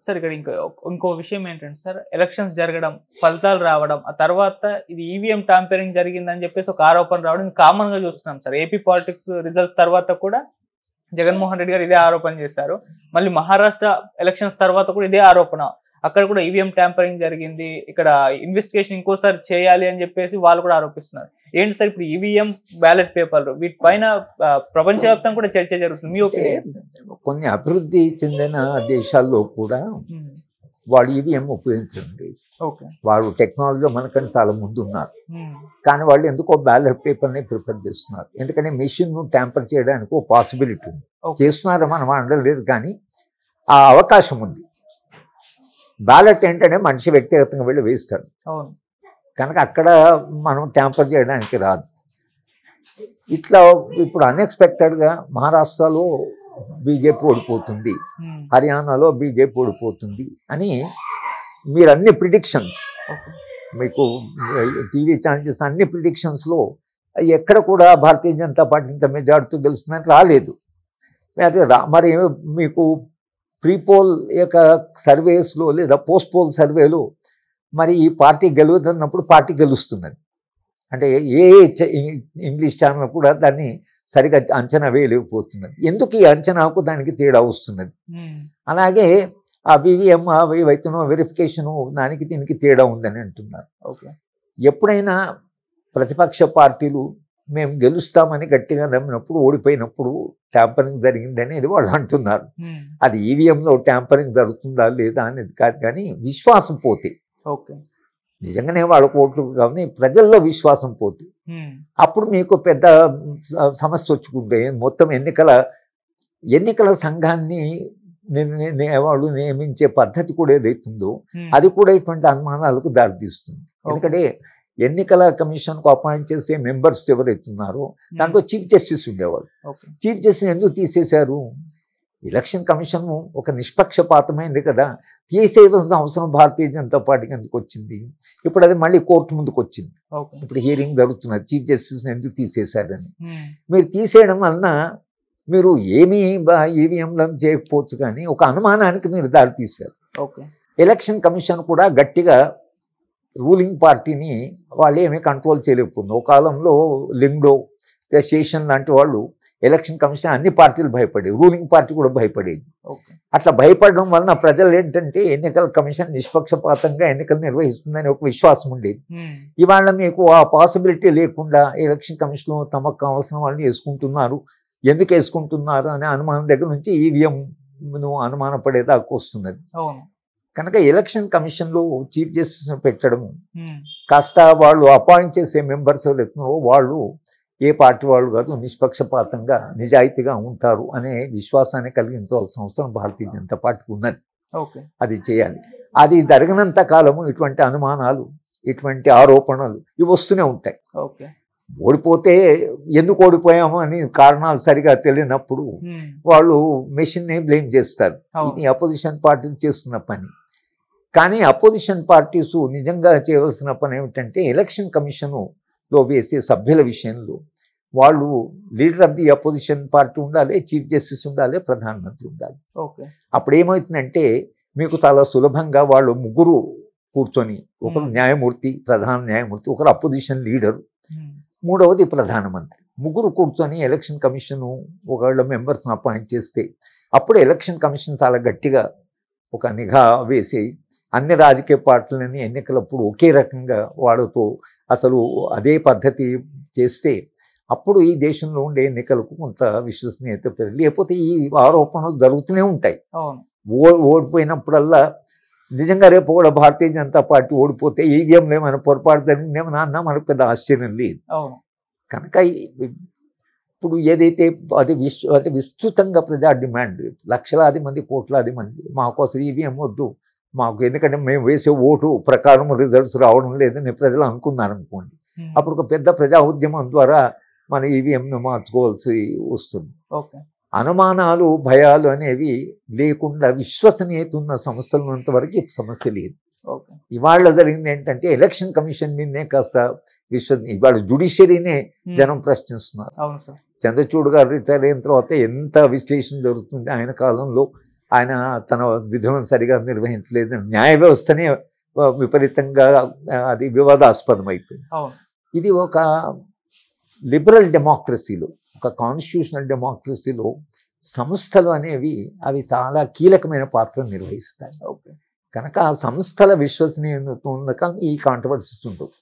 Sir ఇక్కడ ఇంకో విషయం ఏంటంటే సార్, ఎలక్షన్స్ జరగడం, ఫలితాలు రావడం, ఆ తర్వాత ఇది ఈవీఎం ట్యాంపరింగ్ జరిగిందని చెప్పేసి ఒక ఆరోపణ రావడం కామన్ గా చూస్తున్నాం సార్. ఏపీ పాలిటిక్స్ రిజల్ట్స్ తర్వాత కూడా జగన్మోహన్ రెడ్డి గారు ఇదే ఆరోపణ చేశారు. మళ్ళీ మహారాష్ట్ర ఎలక్షన్స్ తర్వాత కూడా ఇదే ఆరోపణ. అక్కడ కూడా ఈవీఎం ట్యాంపరింగ్ జరిగింది, ఇక్కడ ఇన్వెస్టిగేషన్ ఇంకోసారి చేయాలి అని చెప్పేసి వాళ్ళు కూడా ఆరోపిస్తున్నారు. ఏంటి సార్ ఇప్పుడు ఈవీఎం బ్యాలెట్ పేపర్లు వీటిపైన ప్రపంచవ్యాప్తంగా కూడా చర్చ జరుగుతుంది. మీ ఒపీనియన్? కొన్ని అభివృద్ధి చెందిన దేశాల్లో కూడా వాడు ఈవీఎం ఉపయోగించండి. వాడు టెక్నాలజీలో మనకంటే చాలా ముందు ఉన్నారు, కానీ వాళ్ళు ఎందుకో బ్యాలెట్ పేపర్ని ప్రిఫర్ చేస్తున్నారు. ఎందుకంటే మెషిన్ ట్యాంపర్ చేయడానికి ఒక పాసిబిలిటీ ఉంది. చేస్తున్నారో మనం అనలేదు, కానీ ఆ అవకాశం ఉంది. బ్యాలెట్ ఏంటంటే మనిషి వ్యక్తిగతంగా వెళ్ళి వేస్తాడు కనుక అక్కడ మనం ట్యాంపర్ చేయడానికి రాదు. ఇట్లా ఇప్పుడు అన్ఎక్స్పెక్టెడ్గా మహారాష్ట్రలో బీజేపీ ఓడిపోతుంది, హర్యానాలో బీజేపీ ఓడిపోతుంది అని మీరు అన్ని ప్రిడిక్షన్స్, మీకు టీవీ ఛానల్స్ అన్ని ప్రిడిక్షన్స్లో ఎక్కడ కూడా భారతీయ జనతా పార్టీ ఇంత మెజార్టీతో గెలుస్తుందని రాలేదు. మరి మీకు ప్రీపోల్ యొక్క సర్వేస్లో లేదా పోస్ట్ పోల్ సర్వేలో మరి ఈ పార్టీ గెలుతున్నప్పుడు పార్టీ గెలుస్తున్నది అంటే ఏ ఇంగ్లీష్ ఛానల్ కూడా దాన్ని సరిగా అంచనా వేయలేకపోతున్నది. ఎందుకు ఈ అంచనాకు దానికి తేడా వస్తున్నది? అలాగే ఆ వివిఎం ఏవైతునో వెరిఫికేషను దానికి దీనికి తేడా ఉందని అంటున్నారు. ఎప్పుడైనా ప్రతిపక్ష పార్టీలు మేము గెలుస్తామని గట్టిగా నమ్మినప్పుడు ఓడిపోయినప్పుడు ట్యాంపరింగ్ జరిగింది అనేది వాళ్ళు అంటున్నారు. అది ఈవీఎంలో ట్యాంపరింగ్ జరుగుతుందా లేదా అనేది కాదు, కానీ విశ్వాసం పోతే, నిజంగానే వాళ్ళ ఓట్లు కానీ ప్రజల్లో విశ్వాసం పోతే అప్పుడు మీకు పెద్ద సమస్య వచ్చుకుంటే మొత్తం ఎన్నికల సంఘాన్ని వాళ్ళు నియమించే పద్ధతి కూడా ఏదైతుందో అది కూడా ఇటువంటి అనుమానాలకు దారితీస్తుంది. ఎందుకంటే ఎన్నికల కమిషన్కు అపాయింట్ చేసే మెంబర్స్ ఎవరైతున్నారో దాంట్లో చీఫ్ జస్టిస్ ఉండేవాళ్ళు. చీఫ్ జస్టిస్ ఎందుకు తీసేశారు? ఎలక్షన్ కమిషన్ ఒక నిష్పక్షపాతమైంది కదా, తీసేయవలసిన అవసరం భారతీయ జనతా పార్టీకి ఎందుకు వచ్చింది? ఇప్పుడు అది మళ్ళీ కోర్టు ముందుకు వచ్చింది. ఇప్పుడు హియరింగ్ జరుగుతున్నది చీఫ్ జస్టిస్ని ఎందుకు తీసేశారని. మీరు తీసేయడం వలన మీరు ఏమీ ఈవీఎంలను చేయకపోవచ్చు, కానీ ఒక అనుమానానికి మీరు దారి తీశారు. ఎలక్షన్ కమిషన్ కూడా గట్టిగా రూలింగ్ పార్టీని వాళ్ళు ఏమీ కంట్రోల్ చేయలేకపోతుంది. ఒక కాలంలో లింగ్డో, శేషన్ లాంటి వాళ్ళు ఎలక్షన్ కమిషన్ అన్ని పార్టీలు భయపడేవి, రూలింగ్ పార్టీ కూడా భయపడేది. అట్లా భయపడడం వలన ప్రజలు ఏంటంటే ఎన్నికల కమిషన్ నిష్పక్షపాతంగా ఎన్నికలు నిర్వహిస్తుందని ఒక విశ్వాసం ఉండేది. ఇవాళ మీకు ఆ పాసిబిలిటీ లేకుండా ఎలక్షన్ కమిషన్లో తమకు కావాల్సిన వాళ్ళు వేసుకుంటున్నారు, ఎందుకు వేసుకుంటున్నారు అనే అనుమానం దగ్గర నుంచి ఈవీఎంను అనుమానపడేదాకా వస్తున్నది. కనుక ఎలక్షన్ కమిషన్లో చీఫ్ జస్టిస్ను పెట్టడము కాస్త వాళ్ళు అపాయింట్ చేసే మెంబర్స్ ఎవరైతున్నారో వాళ్ళు ఏ పార్టీ వాళ్ళు కాదు, నిష్పక్షపాతంగా నిజాయితీగా ఉంటారు అనే విశ్వాసాన్ని కలిగించవలసిన అవసరం భారతీయ జనతా పార్టీకి ఉన్నది. అది చేయాలి. అది జరగనంత కాలము ఇటువంటి అనుమానాలు, ఇటువంటి ఆరోపణలు ఇవి వస్తూనే ఉంటాయి. ఓడిపోతే ఎందుకు ఓడిపోయాము అని కారణాలు సరిగా తెలియనప్పుడు వాళ్ళు మెషిన్ని బ్లేమ్ చేస్తారు. ఇది అపోజిషన్ పార్టీలు చేస్తున్న పని. కానీ అపోజిషన్ పార్టీస్ నిజంగా చేయవలసిన పని ఏమిటంటే ఎలక్షన్ కమిషన్లో వేసే సభ్యుల విషయంలో వాళ్ళు leader of the opposition party ఉండాలి, చీఫ్ జస్టిస్ ఉండాలి, ప్రధానమంత్రి ఉండాలి. అప్పుడు ఏమవుతుందంటే మీకు చాలా సులభంగా వాళ్ళు ముగ్గురు కూర్చొని, ఒకరు న్యాయమూర్తి, ప్రధాన న్యాయమూర్తి, ఒకరు అపోజిషన్ లీడరు, మూడవది ప్రధానమంత్రి, ముగ్గురు కూర్చొని ఎలక్షన్ కమిషన్ ఒకళ్ళ మెంబర్స్ని అపాయింట్ చేస్తే అప్పుడు ఎలక్షన్ కమిషన్ చాలా గట్టిగా ఒక నిఘా వేసి అన్ని రాజకీయ పార్టీలని ఎన్నికలప్పుడు ఒకే రకంగా వాళ్ళతో అసలు అదే పద్ధతి చేస్తే అప్పుడు ఈ దేశంలో ఉండే ఎన్నికలకు కొంత విశ్వసనీయత పెరిగి, లేకపోతే ఈ ఆరోపణలు జరుగుతూనే ఉంటాయి. ఓడిపోయినప్పుడల్లా నిజంగా రేపు కూడా భారతీయ జనతా పార్టీ ఓడిపోతే ఈవీఎంలో ఏమైనా పొరపాటు జరిగిందేమో అన్నా మనకు పెద్ద ఆశ్చర్యం లేదు. కనుక ఇప్పుడు ఏదైతే అది విస్తృతంగా ప్రజా డిమాండ్, లక్షలాది మంది, కోట్లాది మంది మాకు అసలు ఈవీఎం వద్దు మాకు, ఎందుకంటే మేము వేసే ఓటు ప్రకారం రిజల్ట్స్ రావడం లేదని ప్రజలు అనుకున్నారనుకోండి, అప్పుడు ఒక పెద్ద ప్రజా ఉద్యమం ద్వారా మన ఈవీఎంను మార్చుకోవాల్సి వస్తుంది. అనుమానాలు, భయాలు అనేవి లేకుండా విశ్వసనీయత ఉన్న సంస్థలున్నంత వరకు సమస్య లేదు. ఇవాళ జరిగింది ఏంటంటే ఎలక్షన్ కమిషన్ మీదనే కాస్త ఇవాళ జ్యుడిషియరీనే జనం ప్రశ్నిస్తున్నారు. చంద్రచూడ్ గారు రిటైర్ అయిన తర్వాత ఎంత విశ్లేషణ జరుగుతుంది ఆయన కాలంలో ఆయన తన విధులను సరిగా నిర్వహించలేదు, న్యాయ వ్యవస్థనే విపరీతంగా అది వివాదాస్పదం అయిపోయింది. ఇది ఒక లిబరల్ డెమోక్రసీలో, ఒక కాన్స్టిట్యూషనల్ డెమోక్రసీలో సంస్థలు అనేవి అవి చాలా కీలకమైన పాత్ర నిర్వహిస్తాయి. కనుక ఆ సంస్థల విశ్వసనీయత ఉన్న ఈ కాంట్రవర్సీస్ ఉంటుంది.